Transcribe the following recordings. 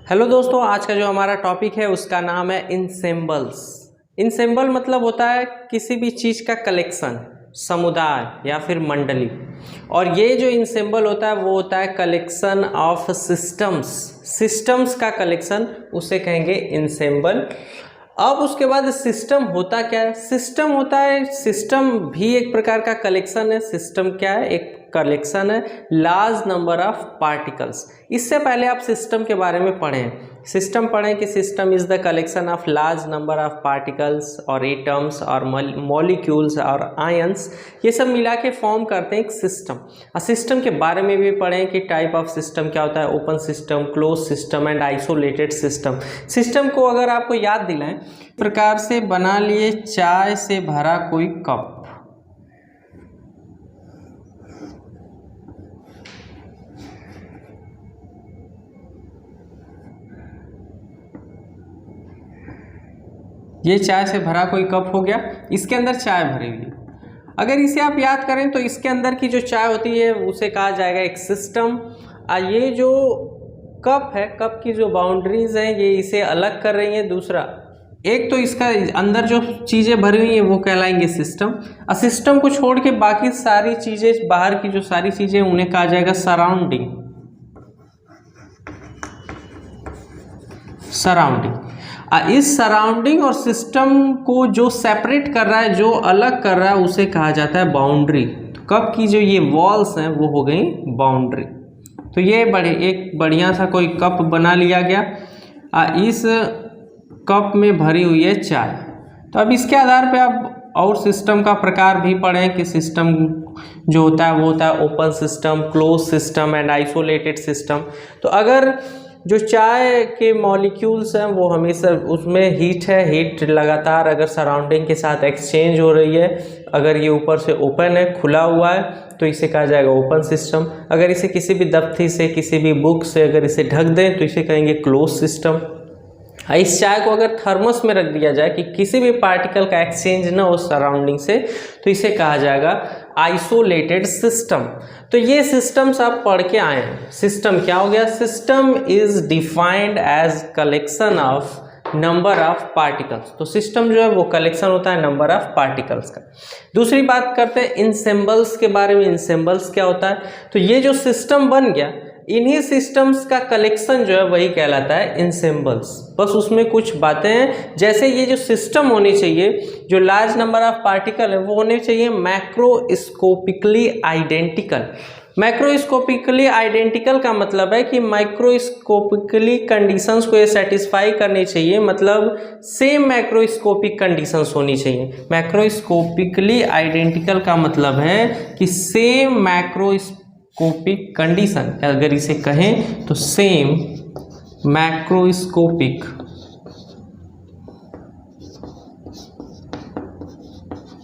Hello दोस्तों, आज का जो हमारा टॉपिक है उसका नाम है इनसेम्बल्स। इनसेम्बल मतलब होता है किसी भी चीज़ का कलेक्शन, समुदाय या फिर मंडली। और ये जो इनसेम्बल होता है वो होता है कलेक्शन ऑफ सिस्टम्स का कलेक्शन, उसे कहेंगे इनसेम्बल। अब उसके बाद सिस्टम होता क्या है? सिस्टम होता है, सिस्टम भी एक प्रकार का कलेक्शन है। सिस्टम क्या है? एक कलेक्शन है लार्ज नंबर ऑफ पार्टिकल्स। इससे पहले आप सिस्टम के बारे में पढ़ें, सिस्टम पढ़ें कि system is the collection of large number of particles और एटम्स और मॉलिक्यूल्स और आयंस, ये सब मिला के फॉर्म करते हैं एक सिस्टम। और सिस्टम के बारे में भी पढ़ें कि टाइप ऑफ सिस्टम क्या होता है, open system, close system and isolated system. System को अगर आपको याद दिलाएं, प्रकार से बना लिए चाय से भरा कोई कप। ये चाय से भरा कोई कप हो गया, इसके अंदर चाय भरी हुई। अगर इसे आप याद करें तो इसके अंदर की जो चाय होती है उसे कहा जाएगा एक सिस्टम। ये जो कप है, कप की जो बाउंड्रीज हैं ये इसे अलग कर रही हैं। दूसरा, एक तो इसका अंदर जो चीज़ें भरी हुई हैं वो कहलाएंगे सिस्टम। और सिस्टम को छोड़ के बाकी सारी चीज़ें, बाहर की जो सारी चीज़ें, उन्हें कहा जाएगा सराउंडिंग। इस सराउंडिंग और सिस्टम को जो सेपरेट कर रहा है, जो अलग कर रहा है, उसे कहा जाता है बाउंड्री। तो कप की जो ये वॉल्स हैं वो हो गई बाउंड्री। तो ये एक बढ़िया सा कोई कप बना लिया गया। इस कप में भरी हुई है चाय। तो अब इसके आधार पे आप और सिस्टम का प्रकार भी पढ़ें कि सिस्टम जो होता है वो होता है open system, close system and isolated system. तो अगर जो चाय के मॉलिक्यूल्स हैं वो हमेशा, उसमें हीट है, हीट लगातार अगर सराउंडिंग के साथ एक्सचेंज हो रही है, अगर ये ऊपर से ओपन है, खुला हुआ है, तो इसे कहा जाएगा ओपन सिस्टम। अगर इसे किसी भी दफ्ती से, किसी भी बुक से अगर इसे ढक दें तो इसे कहेंगे क्लोज सिस्टम। इस चाय को अगर थर्मस में रख दिया जाए कि किसी भी पार्टिकल का एक्सचेंज ना हो सराउंडिंग से, तो इसे कहा जाएगा आइसोलेटेड सिस्टम। तो ये सिस्टम्स आप पढ़ के आए हैं। सिस्टम क्या हो गया? System is defined as collection of number of particles. तो सिस्टम जो है वो कलेक्शन होता है नंबर ऑफ पार्टिकल्स का। दूसरी बात करते हैं इनसेम्बल्स के बारे में। इनसेम्बल्स क्या होता है? तो ये जो सिस्टम बन गया, इन्हीं सिस्टम्स का कलेक्शन जो है वही कहलाता है इनसेम्बल्स। बस उसमें कुछ बातें हैं, जैसे ये जो सिस्टम होनी चाहिए, जो लार्ज नंबर ऑफ पार्टिकल है वो होने चाहिए मैक्रोस्कोपिकली आइडेंटिकल। मैक्रोस्कोपिकली आइडेंटिकल का मतलब है कि माइक्रोस्कोपिकली कंडीशंस को ये सेटिस्फाई करनी चाहिए, मतलब सेम मैक्रोस्कोपिक कंडीशंस होनी चाहिए। मैक्रोस्कोपिकली आइडेंटिकल का मतलब है कि सेम मैक्रोस्कोपिक कंडीशन, अगर इसे कहें तो सेम मैक्रोस्कोपिक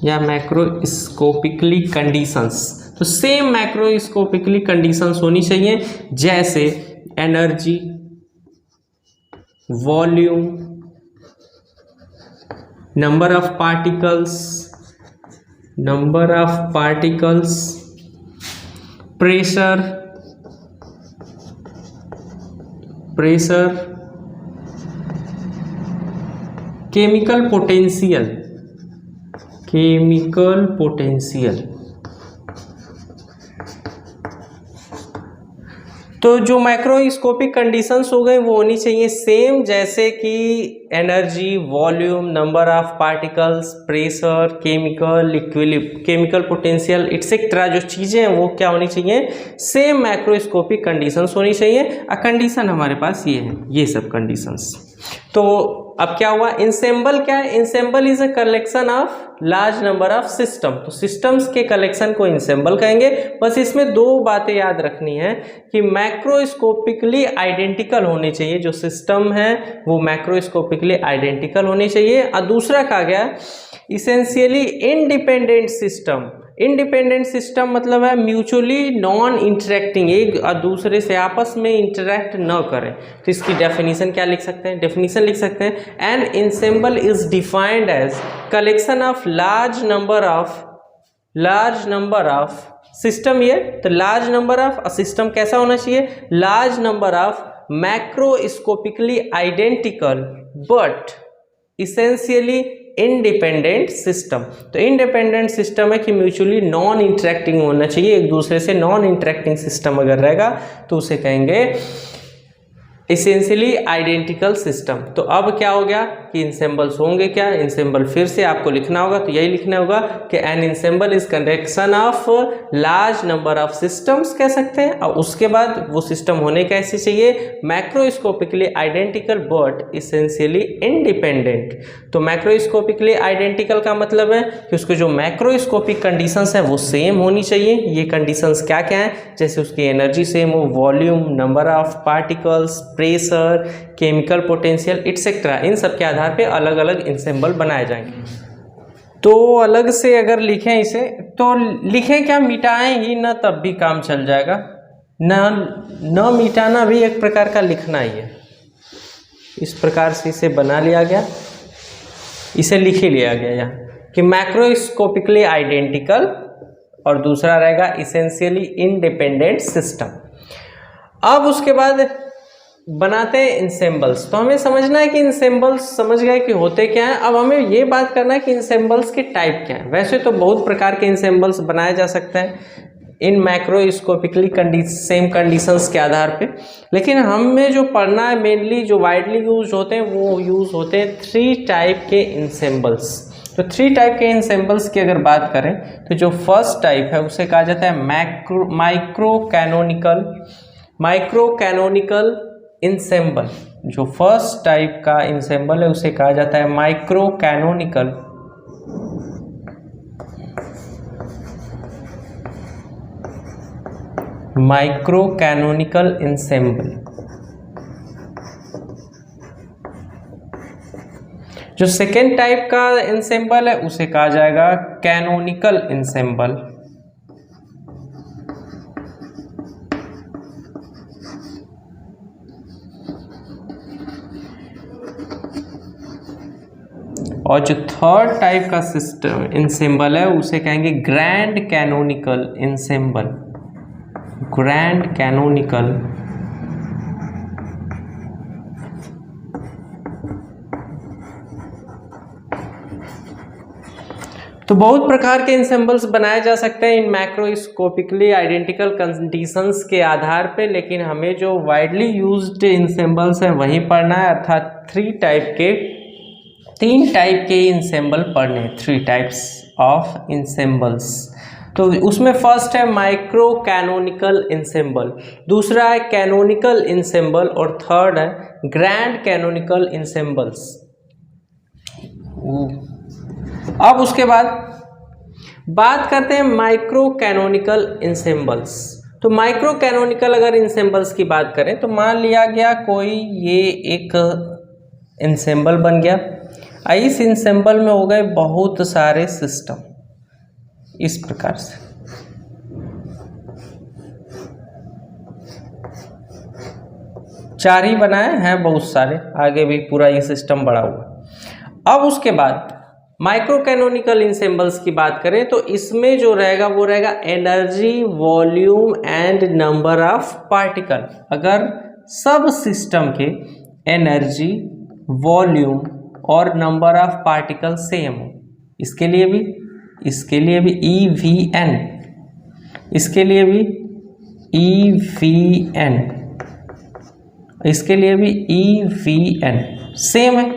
या मैक्रोस्कोपिकली कंडीशंस, तो सेम मैक्रोस्कोपिकली कंडीशंस होनी चाहिए, जैसे energy, volume, number of particles, pressure, chemical potential. तो जो माइक्रोस्कोपिक कंडीशंस हो गए वो होनी चाहिए सेम, जैसे कि energy, volume, number of particles, pressure, chemical potential etcetera. जो चीज़ें हैं वो क्या होनी चाहिए? सेम मैक्रोस्कोपिक कंडीशंस होनी चाहिए। कंडीशन हमारे पास ये है, ये सब कंडीशंस। तो अब क्या हुआ? इनसेम्बल क्या है? Ensemble is a collection of large number of system. तो सिस्टम्स के कलेक्शन को इनसेम्बल कहेंगे। बस इसमें दो बातें याद रखनी है कि मैक्रोस्कोपिकली आइडेंटिकल होनी चाहिए, जो सिस्टम है वो मैक्रोस्कोपिकली आइडेंटिकल होनी चाहिए। और दूसरा कहा गया essentially independent system. Independent system मतलब है म्यूचुअली नॉन इंटरेक्टिंग, एक और दूसरे से आपस में इंटरेक्ट न करें। तो इसकी डेफिनेशन क्या लिख सकते हैं? डेफिनेशन लिख सकते हैं, an ensemble is defined as collection of large number of system ये, तो लार्ज नंबर ऑफ सिस्टम कैसा होना चाहिए, large number of macroscopically identical but essentially independent system. तो इंडिपेंडेंट सिस्टम है कि म्यूचुअली नॉन इंटरेक्टिंग होना चाहिए, एक दूसरे से नॉन इंटरेक्टिंग सिस्टम अगर रहेगा तो उसे कहेंगे इसेंशियली आइडेंटिकल सिस्टम। तो अब क्या हो गया कि इंसेम्बल्स होंगे क्या, इंसेम्बल फिर से आपको लिखना होगा, तो यही लिखना होगा कि an ensemble is collection of large number of systems कह सकते हैं, और उसके बाद वो सिस्टम होने कैसे चाहिए, macroscopically identical but essentially independent. तो मैक्रोस्कोपिकली आइडेंटिकल का मतलब है कि उसके जो मैक्रोस्कोपिक कंडीशंस हैं वो सेम होनी चाहिए। ये कंडीशंस क्या क्या हैं, जैसे उसकी एनर्जी सेम हो, volume, number of particles, pressure, chemical potential etcetera, इन सब के आधार पे अलग अलग इंसेम्बल बनाए जाएंगे। तो अलग से अगर लिखें इसे, तो लिखें क्या, मिटाएं ही ना तब भी काम चल जाएगा, न मिटाना भी एक प्रकार का लिखना ही है। इस प्रकार से इसे बना लिया गया, इसे लिख ही लिया गया यहाँ कि मैक्रोस्कोपिकली आइडेंटिकल और दूसरा रहेगा इसेंशियली इंडिपेंडेंट सिस्टम। अब उसके बाद बनाते हैं इंसेम्बल्स। तो हमें समझना है कि इंसेम्बल्स समझ गए कि होते क्या हैं। अब हमें ये बात करना है कि इंसेम्बल्स के टाइप क्या हैं। वैसे तो बहुत प्रकार के इंसेम्बल्स बनाए जा सकते हैं इन मैक्रोस्कोपिकली सेम कंडीशंस के आधार पे, लेकिन हमें जो पढ़ना है मेनली जो वाइडली यूज होते हैं वो यूज होते हैं 3 टाइप के इंसेम्बल्स। तो 3 टाइप के इंसेम्बल्स की अगर बात करें तो जो फर्स्ट टाइप है उसे कहा जाता है माइक्रो कैनोनिकल इंसेम्बल। जो फर्स्ट टाइप का इंसेम्बल है उसे कहा जाता है माइक्रो कैनोनिकल इंसेम्बल। जो सेकेंड टाइप का इंसेम्बल है उसे कहा जाएगा कैनोनिकल इंसेम्बल। और जो थर्ड टाइप का सिस्टम इंसेम्बल है उसे कहेंगे grand canonical ensemble. Grand canonical तो बहुत प्रकार के इंसेम्बल्स बनाए जा सकते हैं इन मैक्रोस्कोपिकली आइडेंटिकल कंडीशंस के आधार पे, लेकिन हमें जो वाइडली यूज्ड इंसेम्बल्स हैं वही पढ़ना है, अर्थात 3 टाइप के इंसेम्बल पढ़ने, 3 टाइप्स ऑफ इंसेम्बल्स। तो उसमें फर्स्ट है माइक्रो कैनोनिकल इंसेम्बल, दूसरा है कैनोनिकल इंसेम्बल और थर्ड है ग्रैंड कैनोनिकल इंसेम्बल्स। अब उसके बाद बात करते हैं माइक्रो कैनोनिकल इंसेम्बल्स। तो माइक्रो कैनोनिकल अगर इंसेम्बल्स की बात करें तो मान लिया गया कोई ये एक इंसेम्बल बन गया, इस इंसेम्बल में हो गए बहुत सारे सिस्टम इस प्रकार से। चार ही बनाए हैं, बहुत सारे आगे भी पूरा ये सिस्टम बड़ा हुआ। अब उसके बाद माइक्रो कैनोनिकल इंसेम्बल्स की बात करें तो इसमें जो रहेगा वो रहेगा energy, volume and number of particle. अगर सब सिस्टम के एनर्जी, वॉल्यूम और नंबर ऑफ पार्टिकल सेम हो, इसके लिए भी EVN, इसके लिए भी EVN, इसके लिए भी EVN सेम है।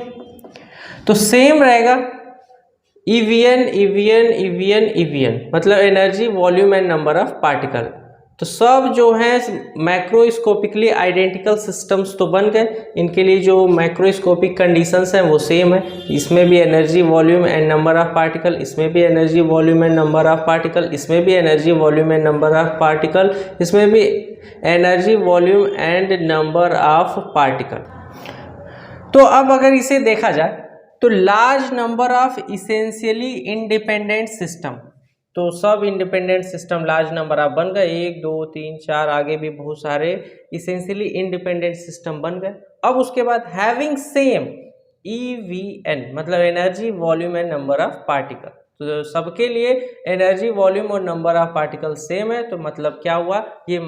तो सेम रहेगा EVN मतलब energy, volume and number of particle. तो सब जो है मैक्रोस्कोपिकली आइडेंटिकल सिस्टम्स तो बन गए, इनके लिए जो मैक्रोस्कोपिक कंडीशंस हैं वो सेम है। इसमें भी energy, volume and number of particle, इसमें भी energy, volume and number of particle, इसमें भी energy, volume and number of particle, इसमें भी energy, volume and number of particle. तो अब अगर इसे देखा जाए तो large number of essentially independent system, तो सब independent system large number of बन गए, 1 2 3 4 आगे भी बहुत सारे इसेंशियली इंडिपेंडेंट सिस्टम बन गए। अब उसके बाद हैविंग सेम EVN मतलब energy, volume and number of particle. तो सबके लिए एनर्जी, वॉल्यूम और नंबर ऑफ पार्टिकल सेम है, तो मतलब क्या हुआ, ये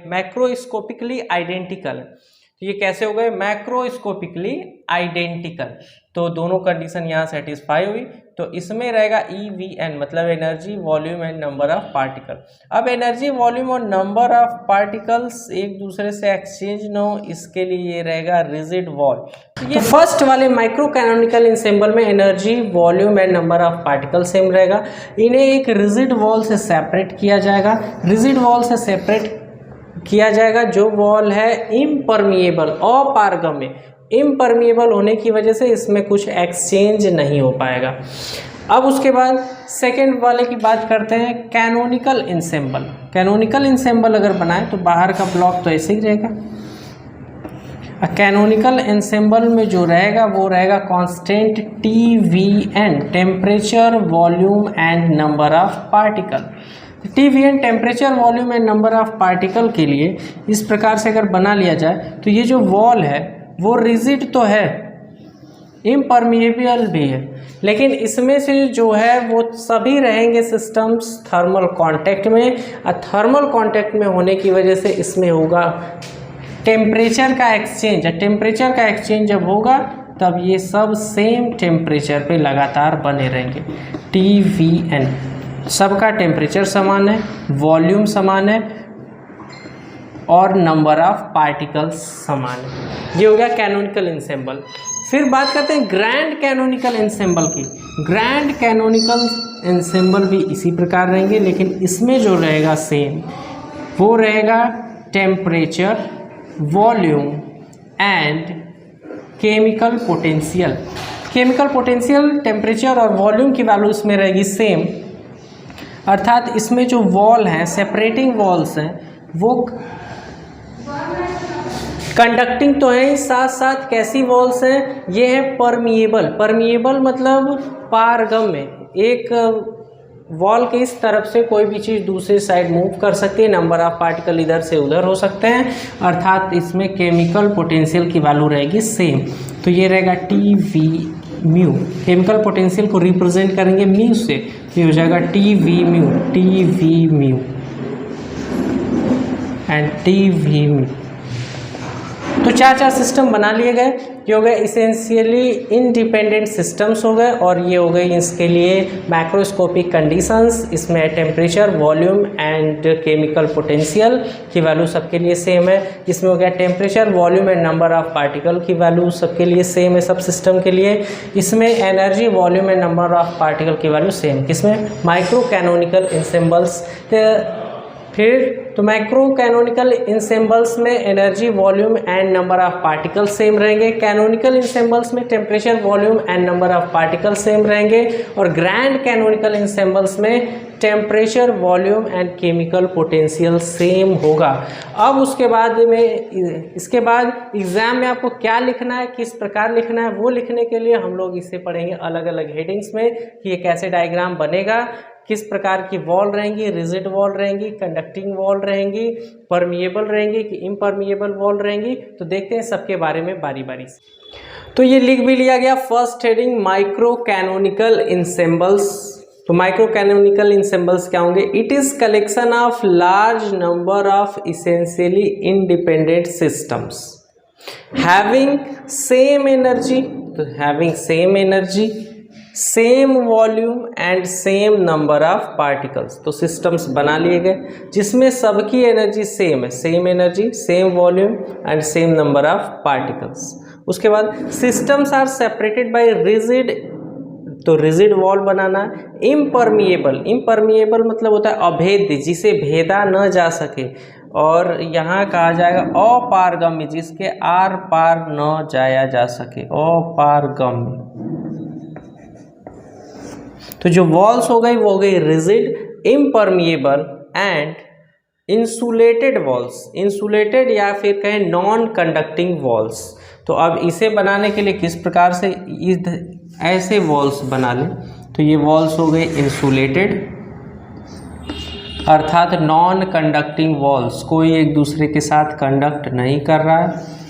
मैक्रोस्कोपिकली आइडेंटिकल है। तो ये कैसे हो गए, मैक्रोस्कोपिकली आइडेंटिकल। तो दोनों कंडीशन यहाँ सेटिस्फाई हुई। तो इसमें रहेगा EVN मतलब energy, volume and number of particle. अब एनर्जी, वॉल्यूम और नंबर ऑफ पार्टिकल्स एक दूसरे से एक्सचेंज न हो, इसके लिए ये रहेगा रिजिड वॉल। तो फर्स्ट वाले माइक्रो कैनोनिकल इंसेम्बल में energy, volume and number of particle same रहेगा। इन्हें एक रिजिड वॉल से सेपरेट किया जाएगा। रिजिड वॉल से सेपरेट किया जाएगा जो वॉल है इम्परमिएबल, अपारगम्य। इम्परमिएबल होने की वजह से इसमें कुछ एक्सचेंज नहीं हो पाएगा। अब उसके बाद सेकेंड वाले की बात करते हैं, कैनोनिकल इंसेम्बल। कैनोनिकल इंसेम्बल अगर बनाए तो बाहर का ब्लॉक तो ऐसे ही रहेगा। कैनोनिकल इंसेम्बल में जो रहेगा वो रहेगा constant TVN, temperature, volume and number of particle. TVN temperature, volume and number of particle के लिए इस प्रकार से अगर बना लिया जाए तो ये जो वॉल है वो रिजिड तो है, इम्परमिएबल भी है, लेकिन इसमें से जो है वो सभी रहेंगे सिस्टम्स थर्मल कांटेक्ट में। और थर्मल कांटेक्ट में होने की वजह से इसमें होगा टेम्परेचर का एक्सचेंज। टेम्परेचर का एक्सचेंज जब होगा तब ये सब सेम टेम्परेचर पे लगातार बने रहेंगे। TVN सबका टेम्परेचर समान है, वॉल्यूम समान है और नंबर ऑफ पार्टिकल्स समान है। ये हो गया कैनोनिकल इंसेम्बल। फिर बात करते हैं ग्रैंड कैनोनिकल इंसेम्बल की। ग्रैंड कैनोनिकल इंसेम्बल भी इसी प्रकार रहेंगे, लेकिन इसमें जो रहेगा सेम वो रहेगा temperature, volume and chemical potential. Chemical potential, temperature और वॉल्यूम की वैल्यू इसमें रहेगी सेम, अर्थात इसमें जो वॉल हैं, सेपरेटिंग वॉल्स हैं, वो कंडक्टिंग तो है, साथ साथ कैसी वॉल्स हैं, ये है परमिएबल। परमिएबल मतलब पारगम्य। एक वॉल के इस तरफ से कोई भी चीज़ दूसरी साइड मूव कर सकती है, नंबर ऑफ पार्टिकल इधर से उधर हो सकते हैं, अर्थात इसमें केमिकल पोटेंशियल की वैल्यू रहेगी सेम। तो ये रहेगा TV म्यू। केमिकल पोटेंशियल को रिप्रेजेंट करेंगे म्यू से, ये हो जाएगा TV mu and TV mu. तो चार सिस्टम बना लिए गए। ये हो गए इसेंशियली इंडिपेंडेंट सिस्टम्स हो गए, और ये हो गई इसके लिए मैक्रोस्कोपिक कंडीशंस। इसमें temperature, volume and chemical potential की वैल्यू सबके लिए सेम है। इसमें हो गया temperature, volume and number of particle की वैल्यू सबके लिए सेम है, सब सिस्टम के लिए। इसमें energy, volume and number of particle की वैल्यू सेम, किसमें, माइक्रो कैनोनिकल इंसेम्बल्स। फिर तो माइक्रो कैनोनिकल इंसेम्बल्स में energy, volume and number of particle same रहेंगे। कैनोनिकल इंसेम्बल्स में temperature, volume and number of particle same रहेंगे। और ग्रैंड कैनोनिकल इंसेम्बल्स में temperature, volume and chemical potential same होगा। अब उसके बाद में, इसके बाद एग्जाम में आपको क्या लिखना है, किस प्रकार लिखना है, वो लिखने के लिए हम लोग इसे पढ़ेंगे अलग अलग हेडिंग्स में कि ये कैसे डायग्राम बनेगा, किस प्रकार की वॉल रहेंगी, रिजिड वॉल रहेंगी, कंडक्टिंग वॉल रहेंगी, परमिएबल रहेंगी कि इम्परमिएबल वॉल रहेंगी। तो देखते हैं सबके बारे में बारी बारी से। तो ये लिख भी लिया गया first heading, micro canonical ensembles. तो माइक्रो कैनोनिकल इंसेम्बल्स क्या होंगे, it is collection of large number of essentially independent systems having same energy, तो having same energy, same volume and same number of particles. तो systems बना लिए गए जिसमें सबकी एनर्जी सेम है, same energy, same volume and same number of particles. उसके बाद systems are separated by rigid, तो रिजिड वॉल बनाना। इम्परमिएबल, इम्परमिएबल मतलब होता है अभेद्य, जिसे भेदा न जा सके, और यहाँ कहा जाएगा अपारगम्य, जिसके आर पार न जाया जा सके, अपारगम्य। तो जो वॉल्स हो गई वो हो गई rigid, impermeable and insulated walls. Insulated या फिर कहें नॉन कंडक्टिंग वॉल्स। तो अब इसे बनाने के लिए किस प्रकार से ऐसे वॉल्स बना लें, तो ये वॉल्स हो गए इंसुलेटेड, अर्थात नॉन कंडक्टिंग वॉल्स, कोई एक दूसरे के साथ कंडक्ट नहीं कर रहा है।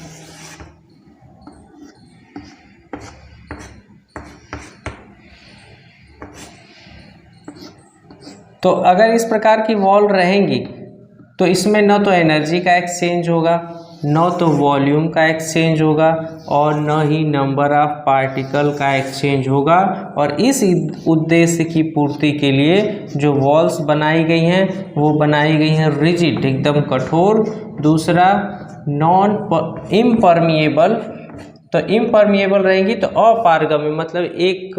तो अगर इस प्रकार की वॉल रहेंगी तो इसमें न तो एनर्जी का एक्सचेंज होगा, न तो वॉल्यूम का एक्सचेंज होगा और न ही नंबर ऑफ पार्टिकल का एक्सचेंज होगा। और इस उद्देश्य की पूर्ति के लिए जो वॉल्स बनाई गई हैं वो बनाई गई हैं रिजिड, एकदम कठोर। दूसरा नॉन इम्परमिएबल, तो इम्परमिएबल रहेंगी तो अपारगम्य, मतलब एक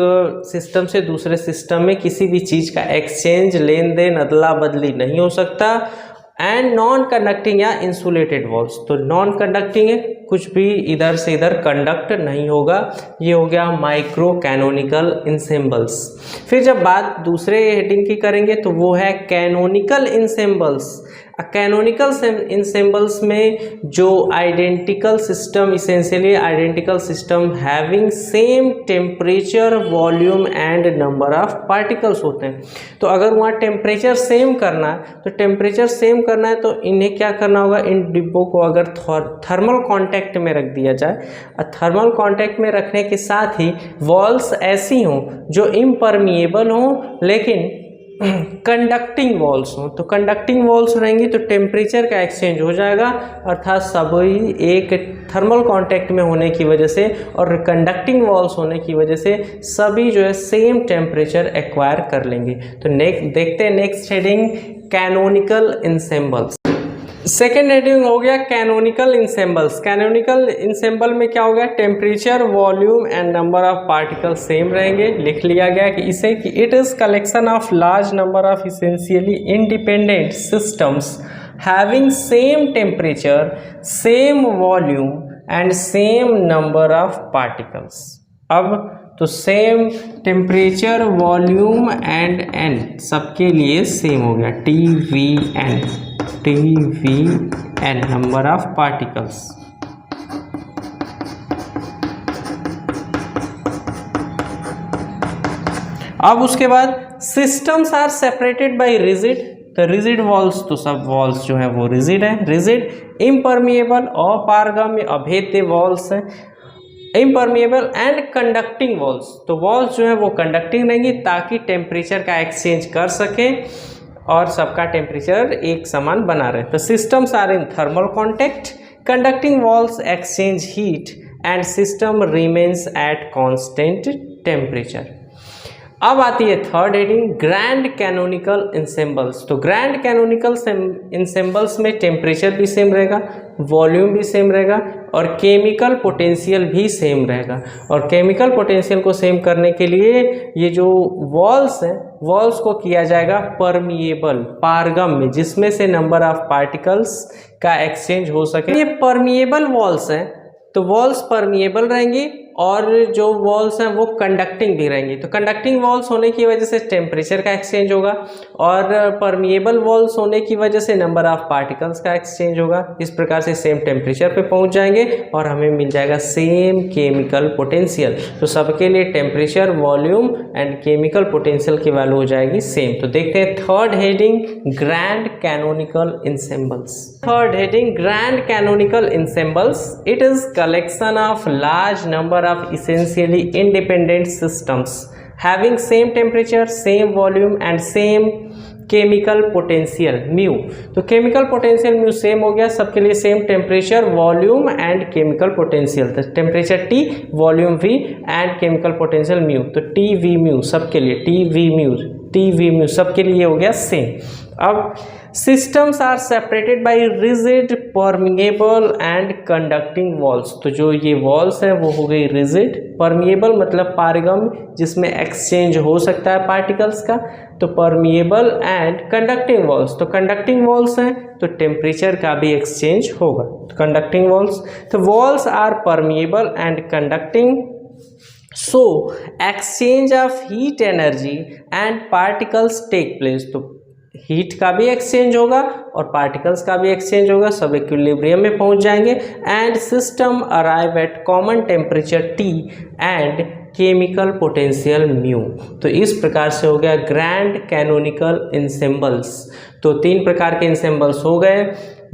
सिस्टम से दूसरे सिस्टम में किसी भी चीज़ का एक्सचेंज, लेन देन, अदला बदली नहीं हो सकता। एंड नॉन कंडक्टिंग या इंसुलेटेड वॉल्स, तो नॉन कंडक्टिंग है, कुछ भी इधर से इधर कंडक्ट नहीं होगा। ये हो गया माइक्रो कैनोनिकल इंसेम्बल्स। फिर जब बात दूसरे हेडिंग की करेंगे तो वो है कैनोनिकल इंसेम्बल्स। कैनोनिकल इंसेम्बल्स में जो identical system, essentially identical system having same temperature, volume and number of particles होते हैं। तो अगर वहाँ टेम्परेचर सेम करना है तो टेम्परेचर सेम करना है तो इन्हें क्या करना होगा, इन डिब्बों को अगर थर्मल कांटेक्ट में रख दिया जाए, थर्मल कांटेक्ट में रखने के साथ ही वॉल्स ऐसी हों जो इम्परमिएबल हों लेकिन कंडक्टिंग वॉल्स हों। तो कंडक्टिंग वॉल्स रहेंगी तो टेम्परेचर का एक्सचेंज हो जाएगा, अर्थात सभी एक थर्मल कांटेक्ट में होने की वजह से और कंडक्टिंग वॉल्स होने की वजह से सभी जो है सेम टेम्परेचर एक्वायर कर लेंगे। तो देखते हैं next heading, canonical ensembles. Second heading हो गया कैनोनिकल इंसेम्बल्स। कैनोनिकल इंसेम्बल में क्या हो गया, temperature, volume and number of particle same रहेंगे। लिख लिया गया कि इसे कि it is collection of large number of essentially independent systems having same temperature, same volume and same number of particles. अब तो same temperature, volume and N सबके लिए सेम हो गया, TVN नंबर ऑफ पार्टिकल्स। अब उसके बाद systems are separated by rigid, तो रिजिड वॉल्स, तो सब वॉल्स जो है वो रिजिड है। रिजिड, इम्परमिएबल, अपारगम्य, अभेद्य वॉल्स हैं। इम्परमिएबल एंड कंडक्टिंग वॉल्स, तो वॉल्स जो है वो कंडक्टिंग रहेंगी ताकि टेम्परेचर का एक्सचेंज कर सके और सबका टेम्परेचर एक समान बना रहे। तो systems are in thermal contact, conducting walls exchange heat and system remains at constant temperature. अब आती है third heading, grand canonical ensembles. तो ग्रैंड कैनोनिकल इंसेम्बल्स में टेम्परेचर भी सेम रहेगा, वॉल्यूम भी सेम रहेगा और केमिकल पोटेंशियल भी सेम रहेगा। और केमिकल पोटेंशियल को सेम करने के लिए ये जो वॉल्स हैं, वॉल्स को किया जाएगा परमिएबल, पारगम्य, जिसमें से नंबर ऑफ पार्टिकल्स का एक्सचेंज हो सके। ये परमिएबल वॉल्स हैं तो वॉल्स परमिएबल रहेंगी और जो वॉल्स हैं वो कंडक्टिंग भी रहेंगी। तो कंडक्टिंग वॉल्स होने की वजह से टेम्परेचर का एक्सचेंज होगा और परमिएबल वॉल्स होने की वजह से नंबर ऑफ पार्टिकल्स का एक्सचेंज होगा। इस प्रकार से सेम टेम्परेचर पे पहुंच जाएंगे और हमें मिल जाएगा सेम केमिकल पोटेंशियल। तो सबके लिए temperature, volume and chemical potential की वैल्यू हो जाएगी सेम। तो देखते हैं third heading, grand canonical ensembles. Third heading, grand canonical ensembles. It is collection of large number of essentially independent systems having same temperature, same volume and same chemical potential mu। तो chemical potential mu same हो गया, सबके लिए same temperature, volume and chemical potential. तो temperature T, volume V and chemical potential mu. तो TV mu सबके लिए, TV mu सबके लिए हो गया सेम। अब systems are separated by rigid, permeable and conducting walls. तो जो ये वॉल्स हैं वो हो गई रिजिड, परमिएबल मतलब पारगम्य, जिसमें एक्सचेंज हो सकता है पार्टिकल्स का। तो परमिएबल एंड कंडक्टिंग वॉल्स, तो कंडक्टिंग वॉल्स हैं तो टेम्परेचर का भी एक्सचेंज होगा। तो कंडक्टिंग वॉल्स, तो walls are permeable and conducting, so exchange of heat energy and particles take place. तो हीट का भी एक्सचेंज होगा और पार्टिकल्स का भी एक्सचेंज होगा, सब इक्विलिब्रियम में पहुंच जाएंगे। And system arrive at common temperature T and chemical potential mu. तो इस प्रकार से हो गया ग्रैंड कैनोनिकल इंसेम्बल्स। तो तीन प्रकार के इंसेम्बल्स हो गए,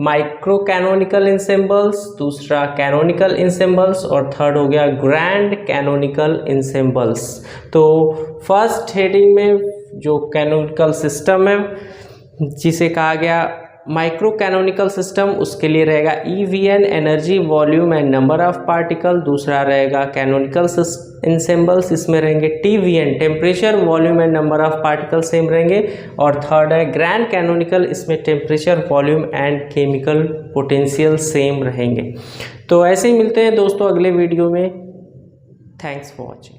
माइक्रो कैनोनिकल इंसेम्बल्स, दूसरा कैनोनिकल इंसेम्बल्स और थर्ड हो गया ग्रैंड कैनोनिकल इंसेम्बल्स। तो फर्स्ट हेडिंग में जो कैनोनिकल सिस्टम है जिसे कहा गया माइक्रो कैनोनिकल सिस्टम, उसके लिए रहेगा EVN energy volume and number of particle. दूसरा रहेगा कैनोनिकल इंसेम्बल्स, इसमें रहेंगे TVN temperature volume and number of particle same रहेंगे। और थर्ड है ग्रैंड कैनोनिकल, इसमें temperature volume and chemical potential same रहेंगे। तो ऐसे ही मिलते हैं दोस्तों अगले वीडियो में। Thanks for watching.